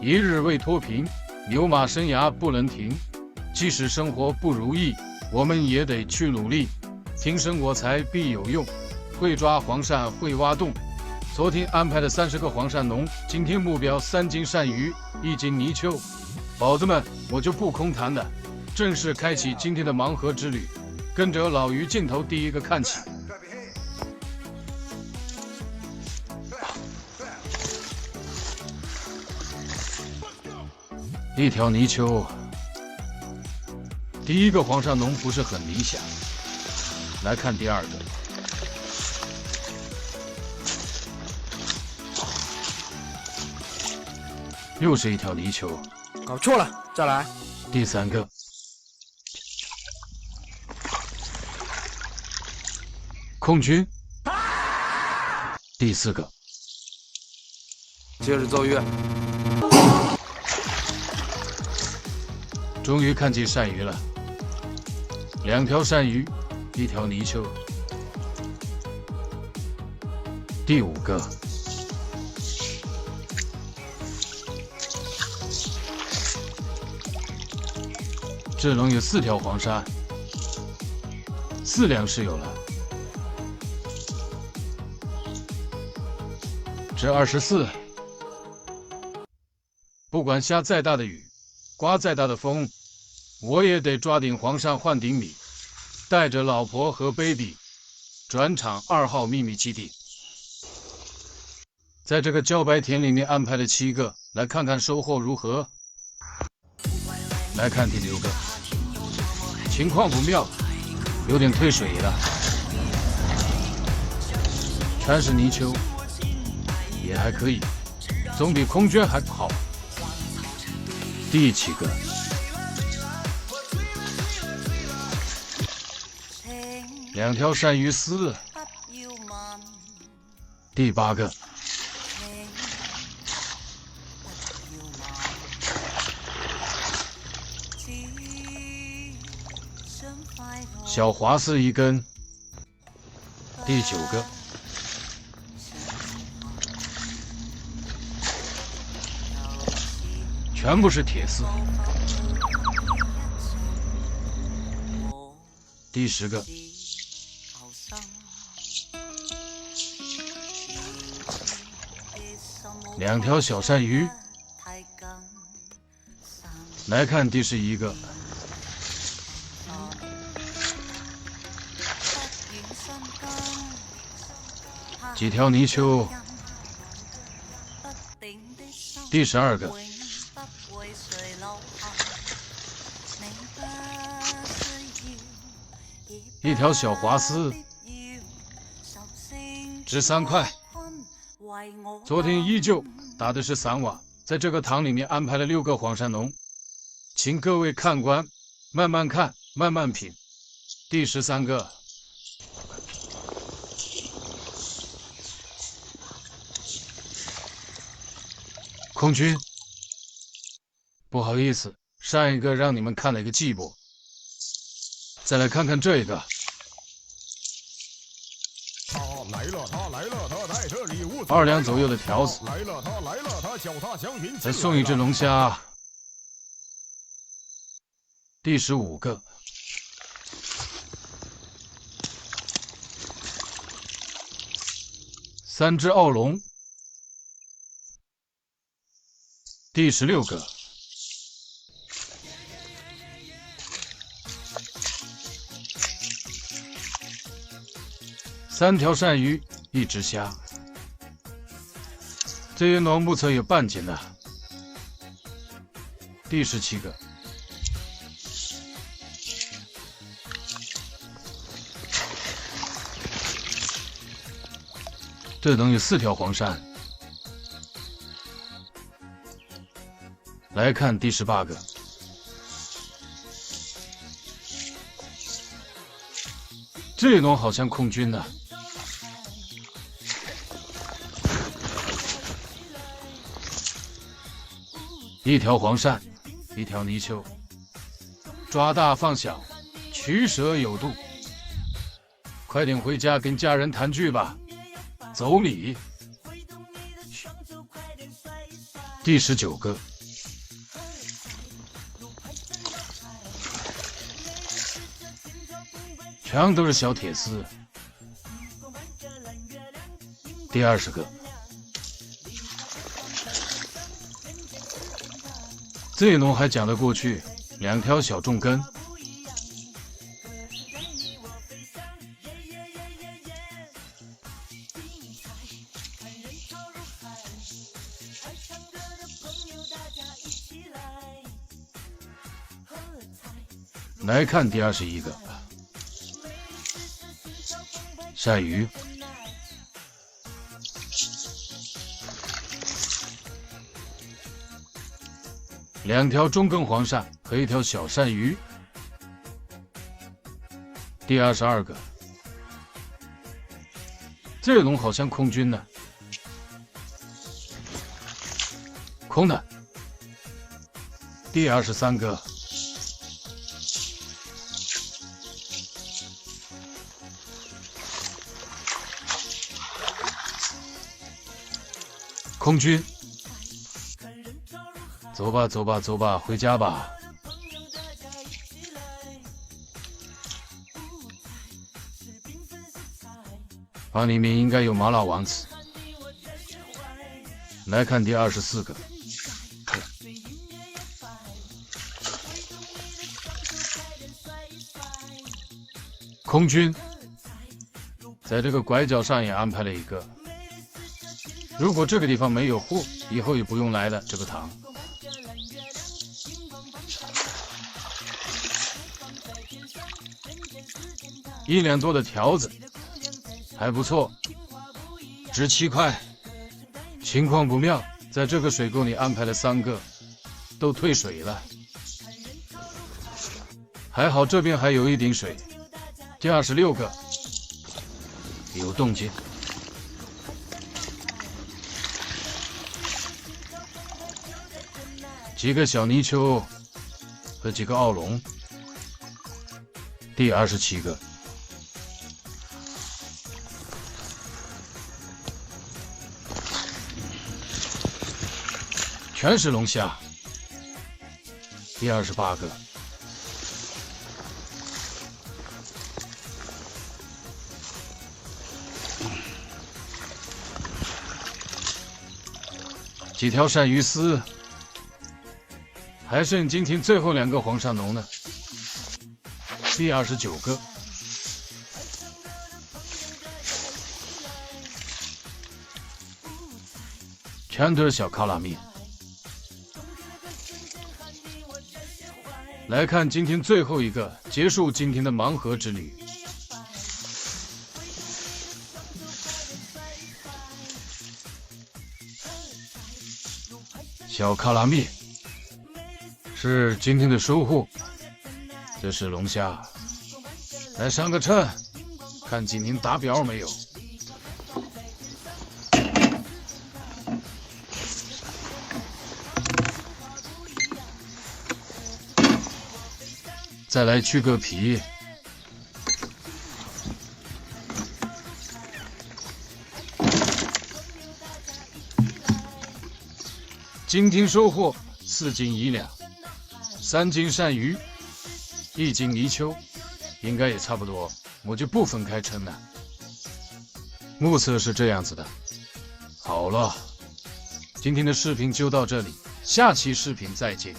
一日未脱贫，牛马生涯不能停。即使生活不如意，我们也得去努力。平生我材必有用，会抓黄鳝会挖洞。昨天安排的30个黄鳝农，今天目标3斤鳝鱼，1斤泥鳅。宝子们，我就不空谈了，正式开启今天的盲盒之旅，跟着老于镜头第一个看起。一条泥鳅，第一个黄鳝农不是很理想。来看第二个，又是一条泥鳅，搞错了，再来。第3个，空军，第4个，接着奏乐。终于看见鳝鱼了，2条鳝鱼，1条泥鳅。第5个，这笼有4条黄鳝，4两是有了。这24，不管下再大的雨，刮再大的风，我也得抓顶黄鳝换顶米，带着老婆和 baby 转场2号秘密基地。在这个茭白田里面安排了7个，来看看收获如何。来看第6个，情况不妙，有点退水了，全是泥鳅，也还可以，总比空军还好。第7个，2条鳝鱼丝。第8个，小华丝1根。第9个，全部是铁丝。第10个，2条小鳝鱼。来看第11个，几条泥鳅。第12个，1条小华丝，值3块。昨天依旧打的是散瓦，在这个塘里面安排了6个黄鳝农，请各位看官慢慢看，慢慢品。第13个，空军，不好意思，上一个让你们看了一个季播，再来看看这一个。2两左右的条子，再送一只龙虾。第15个，3只澳龙。第16个，3条鳝鱼，1只虾。这些农目测有半斤的。第17个，这能有4条黄鳝。来看第18个，这笼好像空军的。1条黄鳝，1条泥鳅，抓大放小，取舍有度。快点回家跟家人团聚吧，走礼。第19个，全都是小铁丝。第20个，这农还讲得过去，2条小重根。来看第21个，鳝鱼。2条中根黄鳝和1条小鳝鱼。第22个，这龙好像空军呢，空的。第23个，空军。走吧，走吧，走吧，回家吧。房里面应该有麻辣王子。来看第24个，空军，在这个拐角上也安排了一个。如果这个地方没有货，以后也不用来了。这个糖。1两多的条子，还不错，值7块。情况不妙，在这个水沟里安排了3个，都退水了。还好这边还有一点水。第26个，有动静。几个小泥鳅和几个澳龙。第27个，全是龙虾。第28个，几条鳝鱼丝。还剩今天最后2个黄鳝龙呢。第29个，全都是小卡拉米。来看今天最后一个，结束今天的盲盒之旅。小卡拉米。是今天的收获，这是龙虾。来上个秤，看今天达标没有。再来去个皮。今天收获4斤1两。3斤鳝鱼，1斤泥鳅，应该也差不多，我就不分开称了。目测是这样子的。好了，今天的视频就到这里，下期视频再见。